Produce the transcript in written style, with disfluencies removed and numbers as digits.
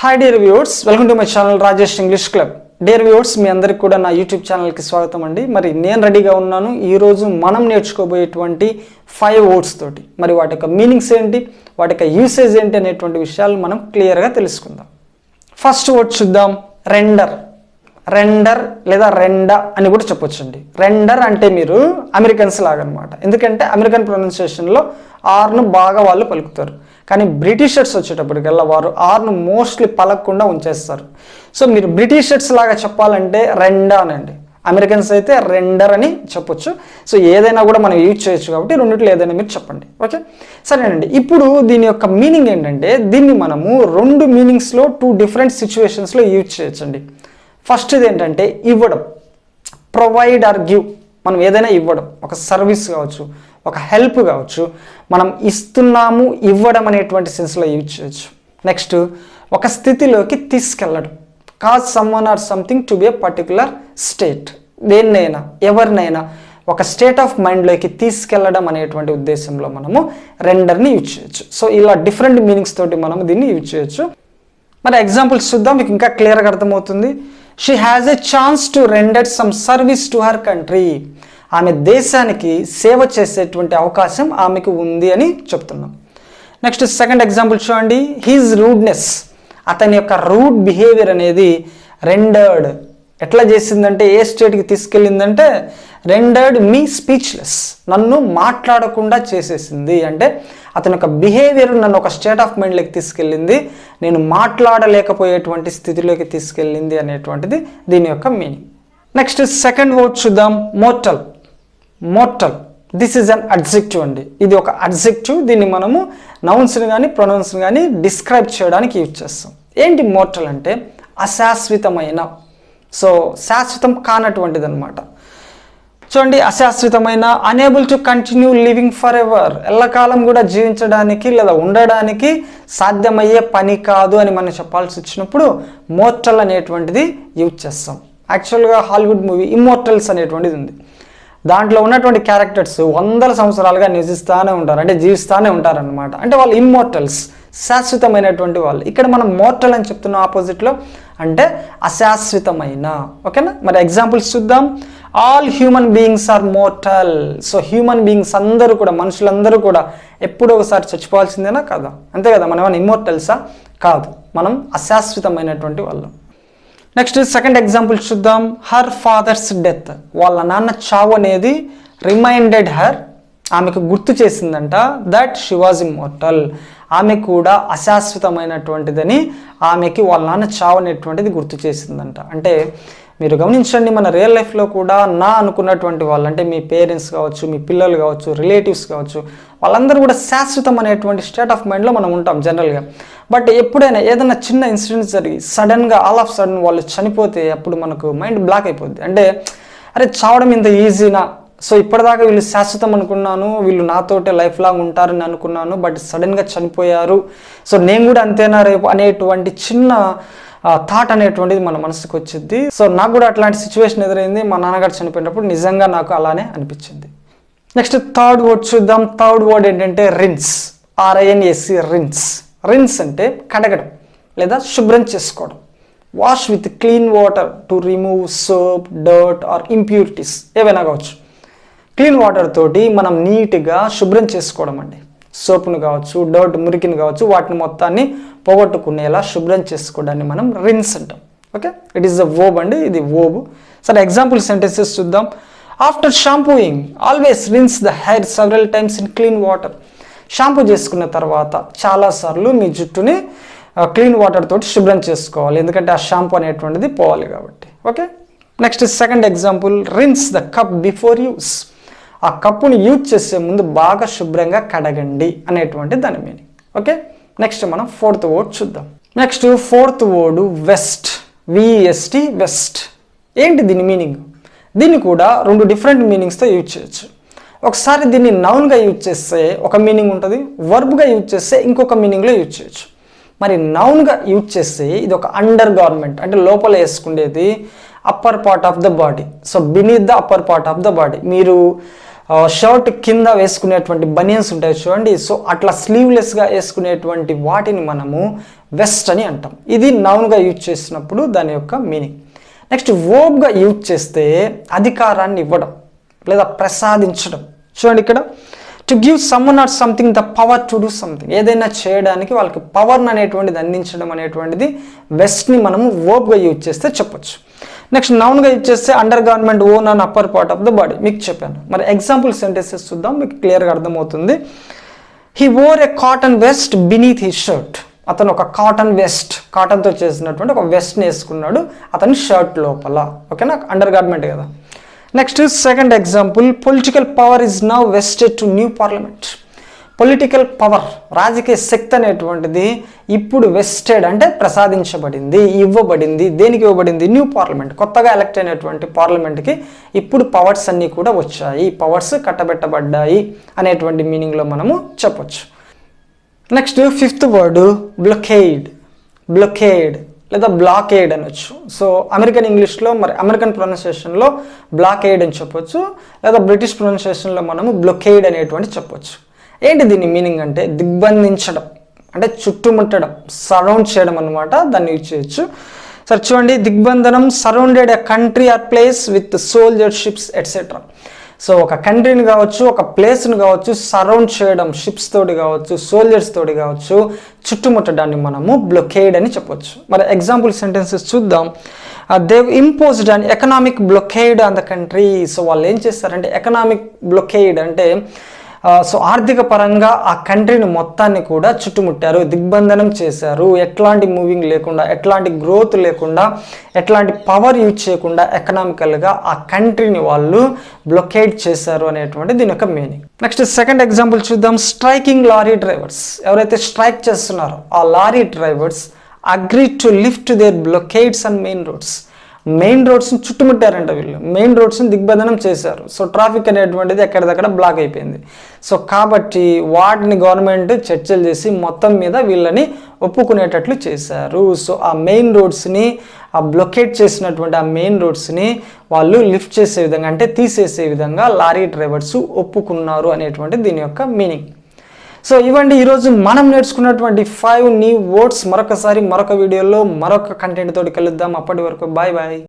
Hi dear viewers, welcome to my channel Rajesh English club. Dear viewers, మీ అందరికి కూడా నా యూట్యూబ్ ఛానల్కి స్వాగతం అండి. మరి నేను రెడీగా ఉన్నాను. ఈరోజు మనం నేర్చుకోబోయేటువంటి 5 వర్డ్స్ తోటి మరి వాటి యొక్క మీనింగ్స్ ఏంటి, వాటి యొక్క యూసేజ్ ఏంటి అనేటువంటి విషయాలు మనం క్లియర్గా తెలుసుకుందాం. ఫస్ట్ వర్డ్ చూద్దాం, రెండర్. రెండర్ లేదా రెండా అని కూడా చెప్పొచ్చండి. రెండర్ అంటే మీరు అమెరికన్స్ లాగా అనమాట. ఎందుకంటే అమెరికన్ ప్రొనౌన్సియేషన్లో ఆర్ను బాగా వాళ్ళు పలుకుతారు, కానీ బ్రిటిషర్స్ వచ్చేటప్పటికల్లా వారు ఆర్ను మోస్ట్లీ పలకకుండా ఉంచేస్తారు. సో మీరు బ్రిటిషర్స్ లాగా చెప్పాలంటే రెండా అనండి, అమెరికన్స్ అయితే రెండర్ అని చెప్పొచ్చు. సో ఏదైనా కూడా మనం యూజ్ చేయొచ్చు, కాబట్టి రెండిట్లో ఏదైనా మీరు చెప్పండి. ఓకే, సరేనండి. ఇప్పుడు దీని యొక్క మీనింగ్ ఏంటంటే, దీన్ని మనము 2 మీనింగ్స్లో 2 డిఫరెంట్ సిచ్యువేషన్స్లో యూజ్ చేయొచ్చండి. ఫస్ట్ ఇది ఏంటంటే ఇవ్వడం, ప్రొవైడ్ ఆర్ గివ్. మనం ఏదైనా ఇవ్వడం, ఒక సర్వీస్ కావచ్చు, ఒక హెల్ప్ కావచ్చు, మనం ఇస్తున్నాము ఇవ్వడం అనేటువంటి సెన్స్లో యూజ్ చేయొచ్చు. నెక్స్ట్ ఒక స్థితిలోకి తీసుకెళ్ళడం, cause someone or something to be a particular state. దేన్నైనా ఎవరినైనా ఒక స్టేట్ ఆఫ్ మైండ్లోకి తీసుకెళ్ళడం అనేటువంటి ఉద్దేశంలో మనము రెండర్ని యూజ్ చేయొచ్చు. సో ఇలా డిఫరెంట్ మీనింగ్స్ తోటి మనము దీన్ని యూజ్ చేయొచ్చు. మరి ఎగ్జాంపుల్స్ చూద్దాం, మీకు ఇంకా క్లియర్గా అర్థమవుతుంది. She has a chance to render some service to her country. ఆమె దేశానికి సేవ చేసేటువంటి అవకాశం ఆమెకు ఉంది అని చెప్తున్నాం. నెక్స్ట్ సెకండ్ ఎగ్జాంపుల్ చూడండి, హీజ్ రూడ్నెస్. అతని యొక్క రూడ్ బిహేవియర్ అనేది రెండర్డ్ ఎట్లా చేసిందంటే, ఏ స్టేట్కి తీసుకెళ్ళిందంటే రెండర్డ్ మీ స్పీచ్లెస్. నన్ను మాట్లాడకుండా చేసేసింది అంటే అతని యొక్క బిహేవియర్ నన్ను ఒక స్టేట్ ఆఫ్ మైండ్లోకి తీసుకెళ్ళింది, నేను మాట్లాడలేకపోయేటువంటి స్థితిలోకి తీసుకెళ్ళింది అనేటువంటిది దీని యొక్క మీనింగ్. నెక్స్ట్ సెకండ్ వర్డ్ చూద్దాం, mortal. Mortal, this is an adjective అండి. ఇది ఒక అడ్జెక్టివ్. దీన్ని మనము నౌన్స్ని కానీ ప్రొనౌన్స్ని కానీ డిస్క్రైబ్ చేయడానికి యూజ్ చేస్తాం. ఏంటి మోర్టల్ అంటే అశాశ్వతమైన, సో శాశ్వతం కానటువంటిది అనమాట. చూడండి, అశాశ్వతమైన, unable to continue living forever. ఎల్లకాలం కూడా జీవించడానికి లేదా ఉండడానికి సాధ్యమయ్యే పని కాదు అని మనం చెప్పాల్సి వచ్చినప్పుడు మోర్టల్ అనేటువంటిది యూజ్ చేస్తాం. యాక్చువల్గా హాలీవుడ్ మూవీ ఇమ్మోర్టల్స్ అనేటువంటిది ఉంది. దాంట్లో ఉన్నటువంటి క్యారెక్టర్స్ 100 సంవత్సరాలుగా నివసిస్తూనే ఉంటారు, అంటే జీవిస్తూనే ఉంటారనమాట. అంటే వాళ్ళు ఇమ్మోర్టల్స్, శాశ్వతమైనటువంటి వాళ్ళు. ఇక్కడ మనం మోర్టల్ అని చెప్తున్నాం ఆపోజిట్లో, అంటే అశాశ్వతమైన. ఓకేనా, మరి ఎగ్జాంపుల్స్ చూద్దాం. All human beings are mortal. So human beings అందరూ కూడా, మనుషులందరూ కూడా ఎప్పుడో ఒకసారి చచ్చిపోవాల్సిందేనా కదా? అంతే కదా, మనం ఏమైనా ఇమ్మోర్టల్సా? కాదు, మనం అశాశ్వతమైనటువంటి వాళ్ళం. నెక్స్ట్ సెకండ్ ఎగ్జాంపుల్ చూద్దాం, హర్ ఫాదర్స్ డెత్. వాళ్ళ నాన్న చావు అనేది రిమైండెడ్ హర్, ఆమెకు గుర్తు చేసిందంట దట్ షీ వాజ్ ఇమ్మోర్టల్. ఆమె కూడా అశాశ్వతమైనటువంటిదని ఆమెకి వాళ్ళ నాన్న చావు అనేటువంటిది గుర్తు చేసిందంట. అంటే మీరు గమనించండి, మన రియల్ లైఫ్లో కూడా నా అనుకున్నటువంటి వాళ్ళు, అంటే మీ పేరెంట్స్ కావచ్చు, మీ పిల్లలు కావచ్చు, రిలేటివ్స్ కావచ్చు, వాళ్ళందరూ కూడా శాశ్వతం అనేటువంటి స్టేట్ ఆఫ్ మైండ్లో మనం ఉంటాం జనరల్గా. బట్ ఎప్పుడైనా ఏదైనా చిన్న ఇన్సిడెంట్స్ జరిగి సడన్గా ఆల్ ఆఫ్ సడన్ వాళ్ళు చనిపోతే అప్పుడు మనకు మైండ్ బ్లాక్ అయిపోద్ది. అంటే అరే చావడం ఇంత ఈజీనా, సో ఇప్పటిదాకా వీళ్ళు శాశ్వతం అనుకున్నాను, వీళ్ళు నాతోటే లైఫ్ లాంగ్ ఉంటారని అనుకున్నాను, బట్ సడన్గా చనిపోయారు, సో నేను కూడా అంతేనా రేపు అనేటువంటి చిన్న థాట్ అనేటువంటిది మన మనసుకు వచ్చింది. సో నాకు కూడా అట్లాంటి సిచ్యువేషన్ ఎదురైంది, మా నాన్నగారు చనిపోయినప్పుడు నిజంగా నాకు అలానే అనిపించింది. నెక్స్ట్ థర్డ్ వర్డ్ చూద్దాం. థర్డ్ వర్డ్ ఏంటంటే రిన్స్, RINS, రిన్స్. రిన్స్ అంటే కడగడం లేదా శుభ్రం చేసుకోవడం. Wash with clean water to remove soap, dirt or impurities, ఏవైనా కావచ్చు. క్లీన్ వాటర్ తోటి మనం నీట్గా శుభ్రం చేసుకోవడం అండి. సోప్ను కావచ్చు, డర్ట్ మురికిని కావచ్చు, వాటిని మొత్తాన్ని పోగొట్టుకునేలా శుభ్రం చేసుకోవడాన్ని మనం రిన్స్ అంటాం. Okay, it is the verb అండి, ఇది వర్బ్. సరే ఎగ్జాంపుల్ సెంటెన్సెస్ చూద్దాం. After shampooing always rinse the hair several times in clean water. Shampoo చేసుకున్న తర్వాత చాలాసార్లు మీ జుట్టుని క్లీన్ వాటర్ తోటి శుభ్రం చేసుకోవాలి, ఎందుకంటే ఆ షాంపూ అనేటువంటిది పోవాలి కాబట్టి. Okay, next second example, rinse the cup before use. ఆ కప్పుని యూజ్ చేసే ముందు బాగా శుభ్రంగా కడగండి అనేటువంటి దాని మీనింగ్. ఓకే, నెక్స్ట్ మనం ఫోర్త్ వర్డ్ చూద్దాం. Next fourth word west, VEST, west. ఏంటి దీని మీనింగ్? దీన్ని కూడా 2 డిఫరెంట్ మీనింగ్స్తో యూజ్ చేయొచ్చు. ఒకసారి దీన్ని నౌన్గా యూజ్ చేస్తే ఒక మీనింగ్ ఉంటుంది, వర్బ్గా యూజ్ చేస్తే ఇంకొక మీనింగ్లో యూజ్ చేయొచ్చు. మరి నౌన్గా యూజ్ చేస్తే ఇది ఒక అండర్ గార్మెంట్, అంటే లోపల వేసుకునేది, upper part of the body. So beneath the upper part of the body. మీరు షర్ట్ కింద వేసుకునేటువంటి బనియన్స్ ఉంటాయి చూడండి. సో అట్లా స్లీవ్లెస్గా వేసుకునేటువంటి వాటిని మనము వెస్ట్ అని అంటాం. ఇది నౌన్గా యూజ్ చేసినప్పుడు దాని యొక్క మీనింగ్. నెక్స్ట్ వర్బ్గా యూజ్ చేస్తే అధికారాన్ని ఇవ్వడం లేదా ప్రసాదించడం. చూడండి ఇక్కడ to give someone or something the power to do something, ఏదైనా చేయడానికి వాళ్ళకి పవర్ని అనేటువంటిది అందించడం అనేటువంటిది వెస్ట్ని మనము వర్బ్గా యూజ్ చేస్తే చెప్పొచ్చు. నెక్స్ట్ నౌన్గా యూజ్ చేస్తే under garment, own and upper part of the body మీకు చెప్పాను. మరి ఎగ్జాంపుల్ సెంటెన్సెస్ చూద్దాం, మీకు క్లియర్గా అర్థమవుతుంది. He wore a cotton west beneath his shirt, అతను ఒక కాటన్ వెస్ట్, కాటన్తో చేసినటువంటి ఒక వెస్ట్ని వేసుకున్నాడు అతని షర్ట్ లోపల. ఓకేనా, అండర్ గార్మెంట్ కదా. Next second example, political power is now vested to new parliament. Political power, రాజకీయ శక్తి అనేటువంటిది ఇప్పుడు వెస్టెడ్ అంటే ప్రసాదించబడింది, ఇవ్వబడింది. దేనికి ఇవ్వబడింది? న్యూ పార్లమెంట్, కొత్తగా ఎలక్ట్ అయినటువంటి పార్లమెంట్కి ఇప్పుడు పవర్స్ అన్నీ కూడా వచ్చాయి, పవర్స్ కట్టబెట్టబడ్డాయి అనేటువంటి మీనింగ్లో మనము చెప్పొచ్చు. Next fifth word blockade. Blockade లేదా బ్లాకేడ్ అనొచ్చు. సో అమెరికన్ ఇంగ్లీష్లో, మరి అమెరికన్ ప్రొనౌన్సియేషన్లో బ్లాకేడ్ అని చెప్పొచ్చు, లేదా బ్రిటిష్ ప్రొనౌన్సియేషన్లో మనము బ్లొకేడ్ అనేటువంటి చెప్పొచ్చు. ఏంటి దీని మీనింగ్ అంటే దిగ్బంధించడం, అంటే చుట్టుముట్టడం, సరౌండ్ చేయడం అనమాట, దాన్ని యూజ్ చేయొచ్చు. సరే చూడండి, దిగ్బంధనం surrounded a country or place with soldier ships etcetera. So ఒక కంట్రీని కావచ్చు, ఒక ప్లేస్ని కావచ్చు సరౌండ్ చేయడం, షిప్స్ తోటి కావచ్చు, సోల్జర్స్ తోటి కావచ్చు, చుట్టుముట్టడాన్ని మనము బ్లొకేడ్ అని చెప్పొచ్చు. మరి ఎగ్జాంపుల్ సెంటెన్సెస్ చూద్దాం. They imposed an economic blockade on the country. So వాళ్ళు ఏం చేస్తారంటే ఎకనామిక్ బ్లొకేడ్ అంటే సో ఆర్థిక పరంగా ఆ కంట్రీని మొత్తాన్ని కూడా చుట్టుముట్టారు, దిగ్బంధనం చేశారు. ఎట్లాంటి మూవింగ్ లేకుండా, ఎట్లాంటి గ్రోత్ లేకుండా, ఎట్లాంటి పవర్ యూజ్ చేయకుండా ఎకనామికల్గా ఆ కంట్రీని వాళ్ళు బ్లొకేడ్ చేశారు అనేటువంటి దీని యొక్క మీనింగ్. నెక్స్ట్ సెకండ్ ఎగ్జాంపుల్ చూద్దాం. స్ట్రైకింగ్ లారీ డ్రైవర్స్, ఎవరైతే స్ట్రైక్ చేస్తున్నారో ఆ lorry drivers agree to lift their blockades and main roads. Main రోడ్స్ని చుట్టుముట్టారంట వీళ్ళు, మెయిన్ రోడ్స్ని దిగ్బంధనం చేశారు. సో ట్రాఫిక్ అనేటువంటిది ఎక్కడిదక్కడ బ్లాక్ అయిపోయింది. సో కాబట్టి వాటిని గవర్నమెంట్ చర్చలు చేసి మొత్తం మీద వీళ్ళని ఒప్పుకునేటట్లు చేశారు. సో ఆ మెయిన్ రోడ్స్ని, ఆ బ్లొకేట్ చేసినటువంటి ఆ మెయిన్ రోడ్స్ని వాళ్ళు లిఫ్ట్ చేసే విధంగా, అంటే తీసేసే విధంగా లారీ డ్రైవర్స్ ఒప్పుకున్నారు అనేటువంటి దీని యొక్క మీనింగ్. సో ఇవ్వండి ఈరోజు మనం నేర్చుకున్నటువంటి 5 న్యూ వర్డ్స్. మరొకసారి మరొక వీడియోలో మరొక కంటెంట్ తోటి కలుద్దాం. అప్పటి వరకు బాయ్ బాయ్.